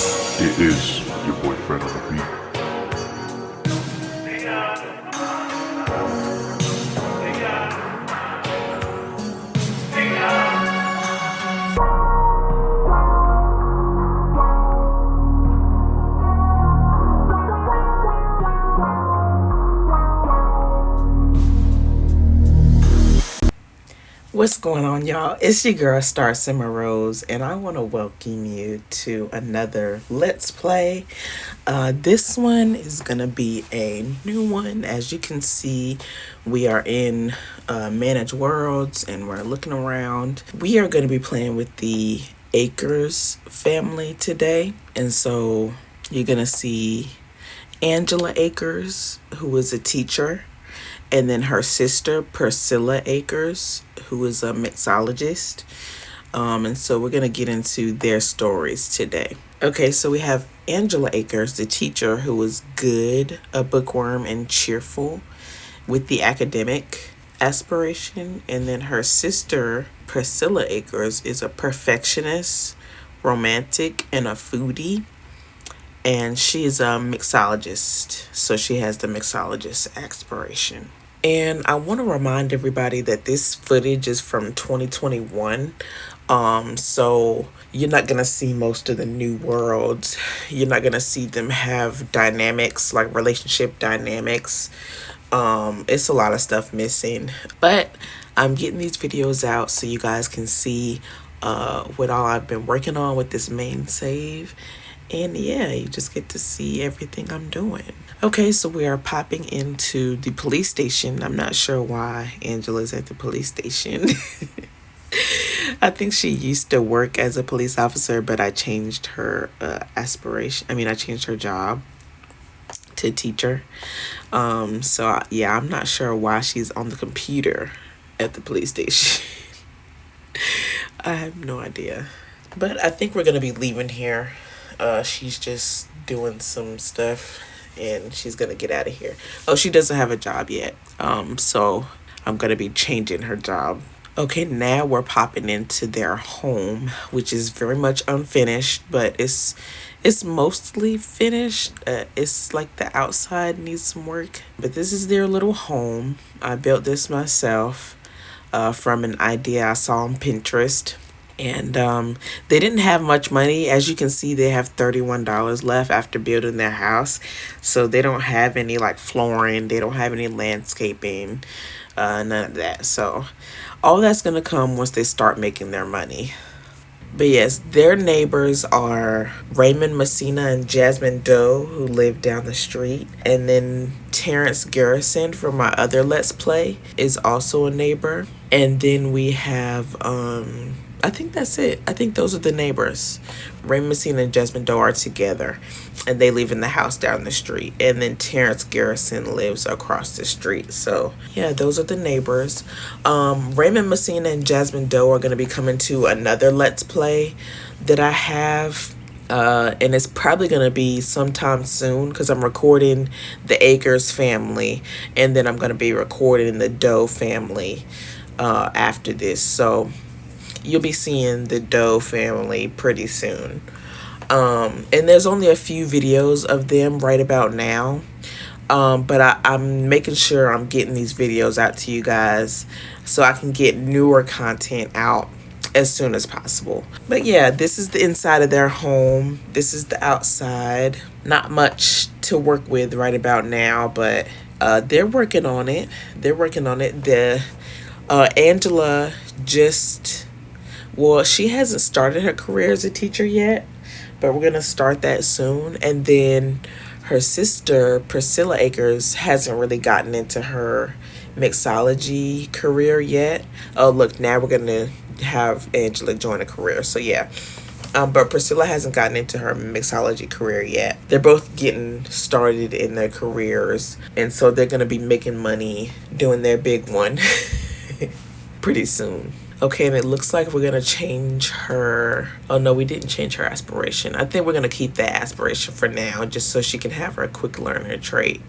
It is your boyfriend on the beat. What's going on, y'all? It's your girl Star Simmer Rose, and I want to welcome you to another Let's Play. This one is gonna be a new one. As you can see, we are in Managed Worlds, and we're looking around. We are gonna be playing with the Aikers family today, and so you're gonna see Angela Aikers, who is a teacher, and then her sister Priscilla Aikers, who is a mixologist. And so we're gonna get into their stories today. Okay, so we have Angela Aikers, the teacher, who is good, a bookworm, and cheerful with the academic aspiration. And then her sister Priscilla Aikers is a perfectionist, romantic, and a foodie. And she is a mixologist, so she has the mixologist aspiration. And I want to remind everybody that this footage is from 2021. So you're not going to see most of the new worlds. You're not going to see them have dynamics, like relationship dynamics. It's a lot of stuff missing. But I'm getting these videos out so you guys can see what all I've been working on with this main save. And yeah, you just get to see everything I'm doing. Okay, so we are popping into the police station. I'm not sure why Angela's at the police station. I think she used to work as a police officer, but I changed her aspiration. I changed her job to teacher. Yeah, I'm not sure why she's on the computer at the police station. I have no idea. But I think we're going to be leaving here. She's just doing some stuff and she's gonna get out of here. Oh, she doesn't have a job yet. So I'm gonna be changing her job. Okay, now we're popping into their home, which is very much unfinished, but it's mostly finished. It's like the outside needs some work, but this is their little home. I built this myself from an idea I saw on Pinterest. And they didn't have much money. As you can see, they have $31 left after building their house. So they don't have any like flooring. They don't have any landscaping. None of that. So all that's going to come once they start making their money. But yes, their neighbors are Raymond Messina and Jasmine Doe, who live down the street. And then Terrance Garrison from my other Let's Play is also a neighbor. And then we have... I think that's it. I think those are the neighbors. Raymond Messina and Jasmine Doe are together, and they live in the house down the street. And then Terrance Garrison lives across the street. So yeah, those are the neighbors. Raymond Messina and Jasmine Doe are going to be coming to another Let's Play that I have. And it's probably going to be sometime soon because I'm recording the Aikers family, and then I'm going to be recording the Doe family after this. So you'll be seeing the Doe family pretty soon. And there's only a few videos of them right about now. But I'm making sure I'm getting these videos out to you guys so I can get newer content out as soon as possible. But yeah, this is the inside of their home. This is the outside. Not much to work with right about now, but they're working on it. Angela just... Well, she hasn't started her career as a teacher yet, but we're going to start that soon. And then her sister, Priscilla Aikers, hasn't really gotten into her mixology career yet. Oh, look, now we're going to have Angela join a career. So, yeah. But Priscilla hasn't gotten into her mixology career yet. They're both getting started in their careers. And so they're going to be making money doing their big one pretty soon. Okay, and it looks like we're going to change her... Oh, no, we didn't change her aspiration. I think we're going to keep that aspiration for now, just so she can have her quick learner trait.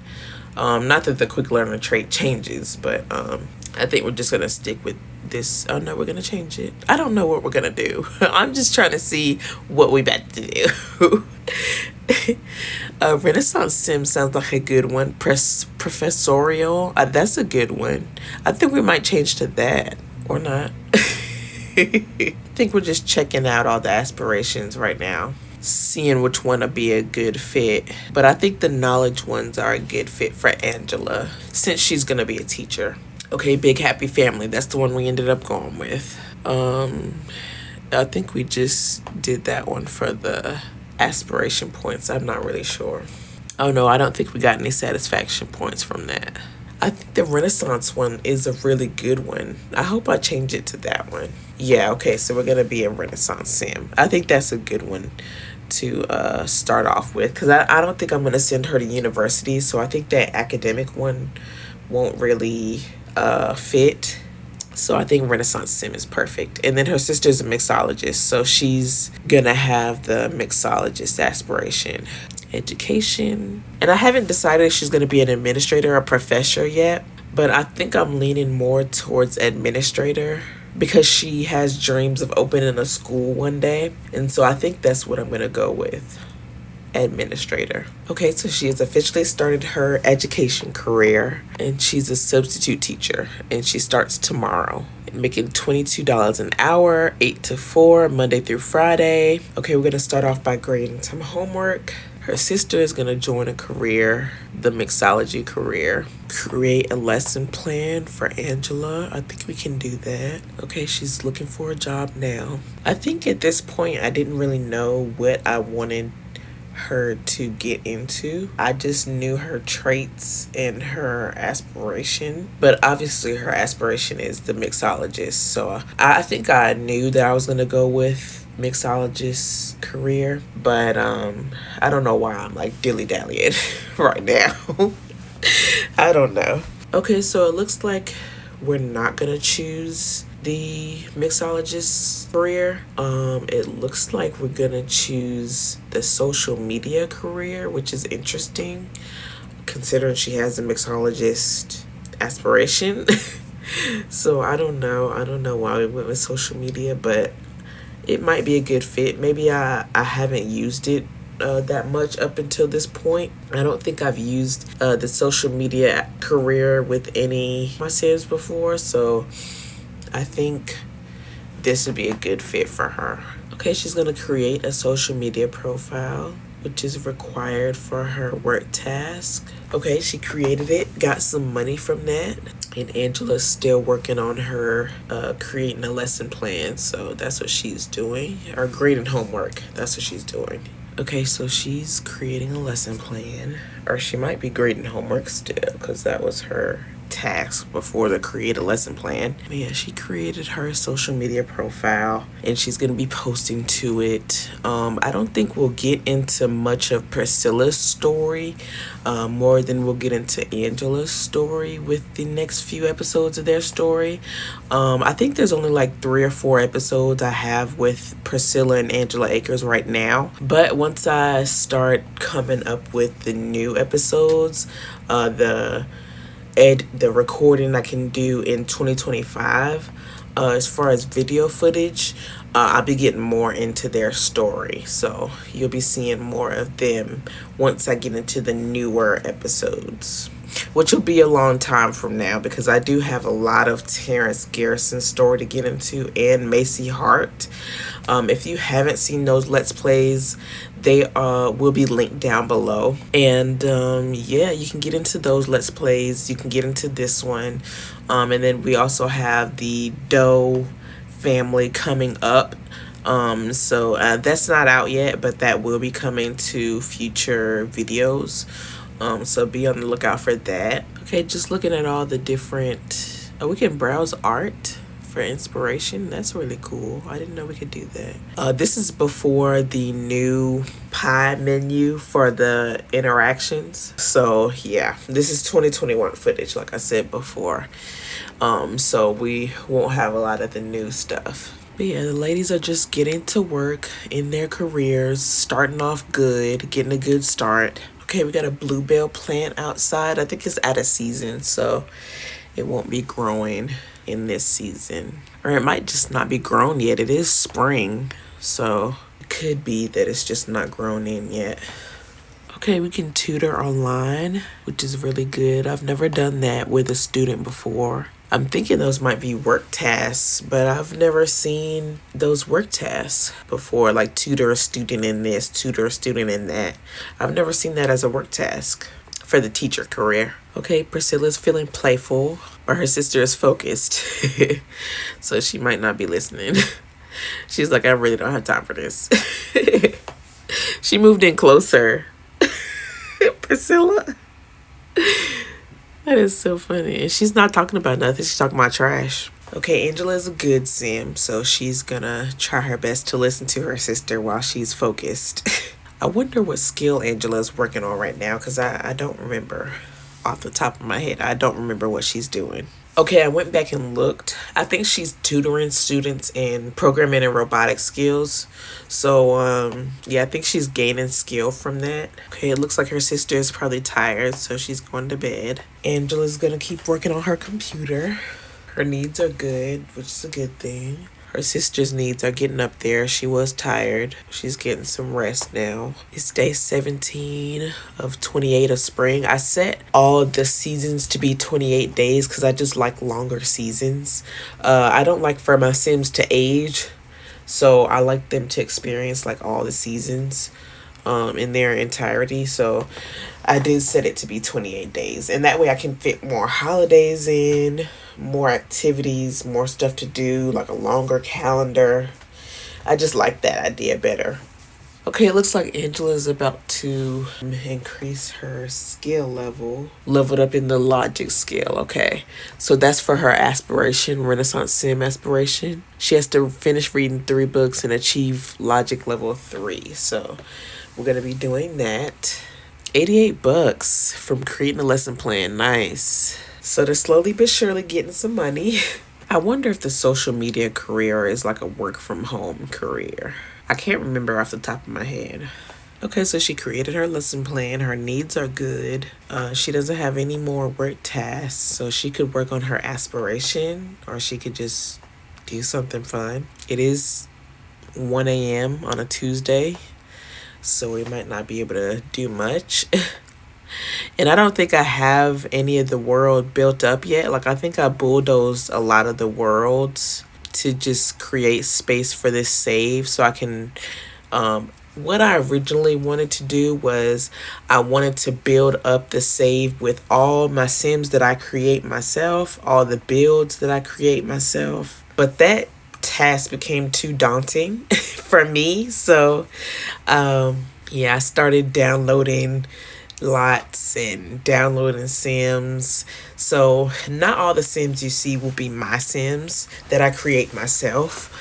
Not that the quick learner trait changes, but I think we're just going to stick with this. Oh, no, we're going to change it. I don't know what we're going to do. I'm just trying to see what we about to do. Renaissance Sim sounds like a good one. Professorial. That's a good one. I think we might change to that or not. I think we're just checking out all the aspirations right now, seeing which one will be a good fit. But I think the knowledge ones are a good fit for Angela since she's gonna be a teacher. Okay, Big Happy Family. That's the one we ended up going with. I think we just did that one for the aspiration points. I'm not really sure. Oh no, I don't think we got any satisfaction points from that. I think the Renaissance one is a really good one. I hope I change it to that one. Yeah, okay, so we're gonna be in Renaissance Sim. I think that's a good one to start off with because I don't think I'm gonna send her to university, so I think that academic one won't really fit. So I think Renaissance Sim is perfect. And then her sister's a mixologist, so she's gonna have the mixologist aspiration. Education. And I haven't decided if she's gonna be an administrator or professor yet, but I think I'm leaning more towards administrator because she has dreams of opening a school one day. And so I think that's what I'm gonna go with. Administrator. Okay, so she has officially started her education career and she's a substitute teacher and she starts tomorrow, making $22 an hour, 8 to 4, Monday through Friday. Okay, we're gonna start off by grading some homework. Her sister is gonna join a career, the mixology career. Create a lesson plan for Angela. I think we can do that. Okay, she's looking for a job now. I think at this point I didn't really know what I wanted her to get into. I just knew her traits and her aspiration, but obviously her aspiration is the mixologist. So I think I knew that I was gonna go with mixologist career, but I don't know why I'm like dilly-dallying right now. I don't know. Okay, so it looks like we're not gonna choose the mixologist career. It looks like we're gonna choose the social media career, which is interesting considering she has a mixologist aspiration. So I don't know why we went with social media, but it might be a good fit. Maybe I haven't used it that much up until this point. I don't think I've used the social media career with any of my Sims before, so I think this would be a good fit for her. Okay, she's gonna create a social media profile, which is required for her work task. Okay, she created it, got some money from that, and Angela's still working on her creating a lesson plan, so that's what she's doing. Or grading homework, that's what she's doing. Okay, so she's creating a lesson plan, or she might be grading homework still, because that was her task before the create a lesson plan. But yeah, she created her social media profile and she's gonna be posting to it. I don't think we'll get into much of Priscilla's story, more than we'll get into Angela's story with the next few episodes of their story. I think there's only like 3 or 4 episodes I have with Priscilla and Angela Aikers right now, but once I start coming up with the new episodes, the recording I can do in 2025, as far as video footage, I'll be getting more into their story, so you'll be seeing more of them once I get into the newer episodes, which will be a long time from now because I do have a lot of Terrance Garrison story to get into and Macy Hart. If you haven't seen those Let's Plays, they will be linked down below. And yeah, you can get into those Let's Plays. You can get into this one. And then we also have the Doe family coming up. So that's not out yet, but that will be coming to future videos. So be on the lookout for that. Okay, just looking at all the different... we can browse art for inspiration. That's really cool. I didn't know we could do that. This is before the new pie menu for the interactions. So yeah, this is 2021 footage, like I said before. So we won't have a lot of the new stuff. But yeah, the ladies are just getting to work in their careers, starting off good, getting a good start. Okay, we got a bluebell plant outside. I think it's out of season, so it won't be growing in this season. Or it might just not be grown yet. It is spring, so it could be that it's just not grown in yet. Okay, we can tutor online, which is really good. I've never done that with a student before. I'm thinking those might be work tasks, but I've never seen those work tasks before, like tutor a student in this, tutor a student in that. I've never seen that as a work task for the teacher career. Okay, Priscilla's feeling playful, but her sister is focused. So she might not be listening. She's like, I really don't have time for this. She moved in closer. Priscilla. That is so funny. And she's not talking about nothing. She's talking about trash. Okay, Angela is a good sim, so she's gonna try her best to listen to her sister while she's focused. I wonder what skill Angela is working on right now, because I don't remember off the top of my head. I don't remember what she's doing. Okay, I went back and looked. I think she's tutoring students in programming and robotic skills. So, yeah, I think she's gaining skill from that. Okay, it looks like her sister is probably tired, so she's going to bed. Angela's gonna keep working on her computer. Her needs are good, which is a good thing. Her sister's needs are getting up there. She was tired. She's getting some rest now. It's day 17 of 28 of spring. I set all the seasons to be 28 days because I just like longer seasons. I don't like for my Sims to age. So I like them to experience like all the seasons in their entirety. So I did set it to be 28 days. And that way I can fit more holidays in, more activities, more stuff to do, like a longer calendar. I just like that idea better. Okay, it looks like Angela's about to increase her skill level. Leveled up in the logic skill, okay. So that's for her aspiration, Renaissance Sim aspiration. She has to finish reading 3 books and achieve logic level 3. So we're going to be doing that. $88 from creating a lesson plan. Nice. So they're slowly but surely getting some money. I wonder if the social media career is like a work from home career. I can't remember off the top of my head. Okay, so she created her lesson plan. Her needs are good. She doesn't have any more work tasks, so she could work on her aspiration, or she could just do something fun. It is 1 a.m. on a Tuesday, so we might not be able to do much. And I don't think I have any of the world built up yet. Like, I think I bulldozed a lot of the worlds to just create space for this save so I can... what I originally wanted to do was I wanted to build up the save with all my Sims that I create myself, all the builds that I create myself. But that task became too daunting for me. So, yeah, I started downloading lots and downloading Sims. So not all the Sims you see will be my Sims that I create myself.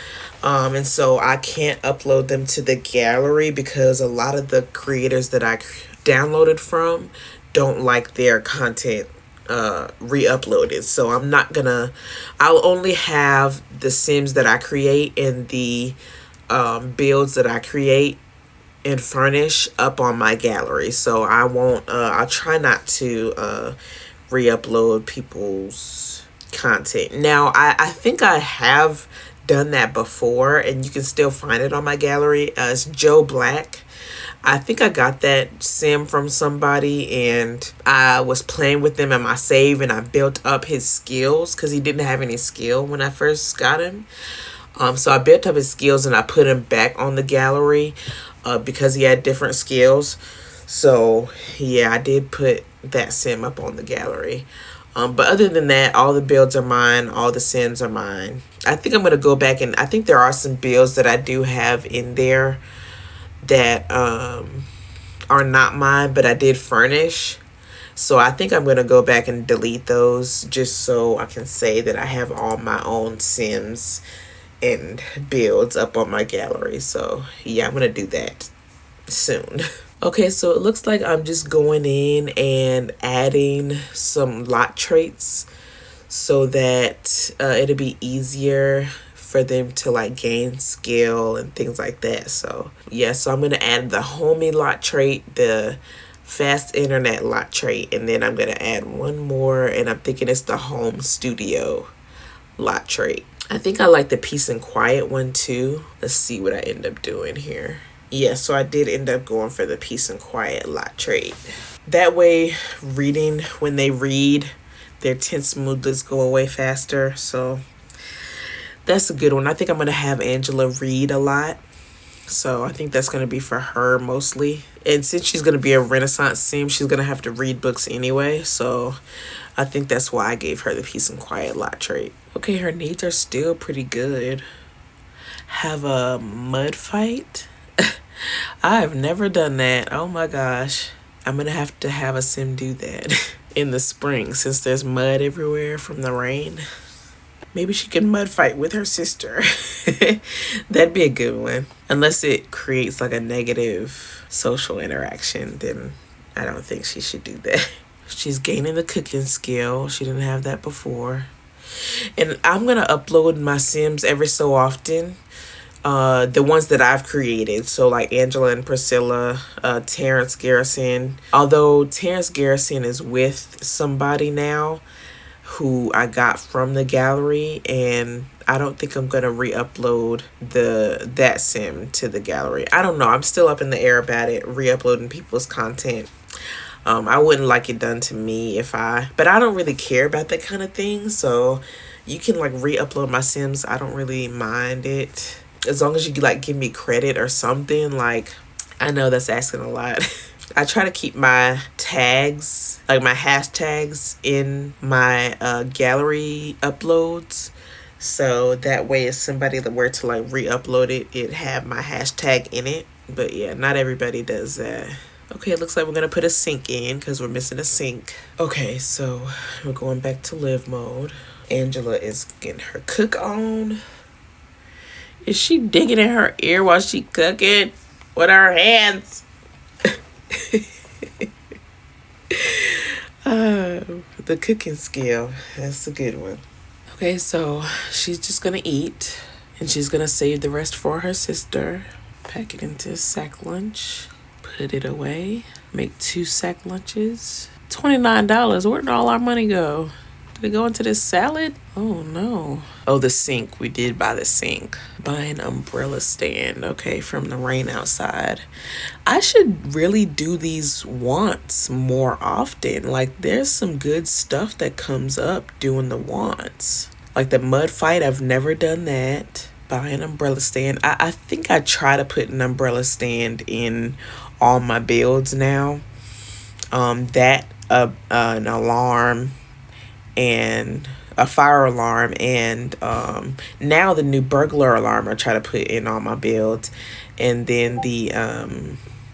And so I can't upload them to the gallery because a lot of the creators that I downloaded from don't like their content re-uploaded. So I'll only have the Sims that I create and the builds that I create and furnish up on my gallery. So I won't I'll try not to re-upload people's content. Now I think I have done that before, and you can still find it on my gallery. It's Joe Black. I think I got that Sim from somebody, and I was playing with them in my save, and I built up his skills because he didn't have any skill when I first got him. So I built up his skills and I put him back on the gallery because he had different skills. So yeah, I did put that Sim up on the gallery. But other than that, all the builds are mine. All the Sims are mine. I think I'm going to go back, and I think there are some builds that I do have in there that are not mine, but I did furnish. So I think I'm going to go back and delete those just so I can say that I have all my own Sims and builds up on my gallery. So yeah, I'm going to do that soon. Okay, so it looks like I'm just going in and adding some lot traits so that it'll be easier for them to like gain skill and things like that. So yeah, so I'm going to add the homey lot trait, the fast internet lot trait, and then I'm going to add one more, and I'm thinking it's the home studio lot trait. I think I like the peace and quiet one too. Let's see what I end up doing here. Yeah, so I did end up going for the peace and quiet lot trait. That way, reading, when they read, their tense mood does go away faster. So that's a good one. I think I'm going to have Angela read a lot. So I think that's going to be for her mostly. And since she's going to be a Renaissance sim, she's going to have to read books anyway. So I think that's why I gave her the peace and quiet lot trait. Okay, her needs are still pretty good. Have a mud fight. I have never done that. Oh my gosh. I'm going to have a sim do that in the spring since there's mud everywhere from the rain. Maybe she can mud fight with her sister. That'd be a good one. Unless it creates like a negative social interaction, then I don't think she should do that. She's gaining the cooking skill. She didn't have that before. And I'm going to upload my Sims every so often. The ones that I've created. So like Angela and Priscilla, Terrance Garrison. Although Terrance Garrison is with somebody now who I got from the gallery, and I don't think I'm gonna re-upload that sim to the gallery. I don't know. I'm still up in the air about it, re-uploading people's content. I wouldn't like it done to me but I don't really care about that kind of thing. So you can like re-upload my sims. I don't really mind it. As long as you like give me credit or something. Like, I know that's asking a lot. I try to keep my tags, like my hashtags in my gallery uploads. So that way if somebody that were to like re-upload it, it'd have my hashtag in it. But yeah, not everybody does that. Okay, it looks like we're going to put a sink in because we're missing a sink. Okay, so we're going back to live mode. Angela is getting her cook on. Is she digging in her ear while she cooking with her hands? The cooking skill, that's a good one. Okay, so she's just gonna eat and she's gonna save the rest for her sister. Pack it into a sack lunch, put it away, make 2 sack lunches. $29. Where did all our money go? Did it go into this salad? Oh no. Oh, the sink. We did buy the sink. Buy an umbrella stand. Okay, from the rain outside. I should really do these wants more often. Like, there's some good stuff that comes up doing the wants. Like the mud fight, I've never done that. Buy an umbrella stand. I think I try to put an umbrella stand in all my builds now. An alarm and a fire alarm, and now the new burglar alarm I try to put in all my builds, and then the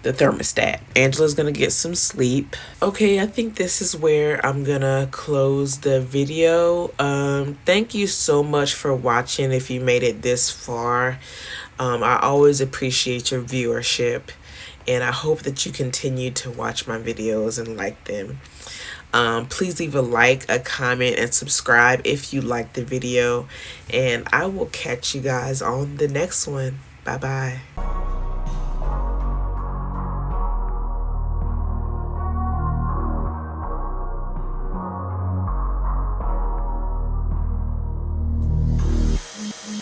thermostat. Angela's gonna get some sleep. Okay, I think this is where I'm gonna close the video. Thank you so much for watching if you made it this far. I always appreciate your viewership, and I hope that you continue to watch my videos and like them. Please leave a like, a comment, and subscribe if you like the video. And I will catch you guys on the next one. Bye-bye.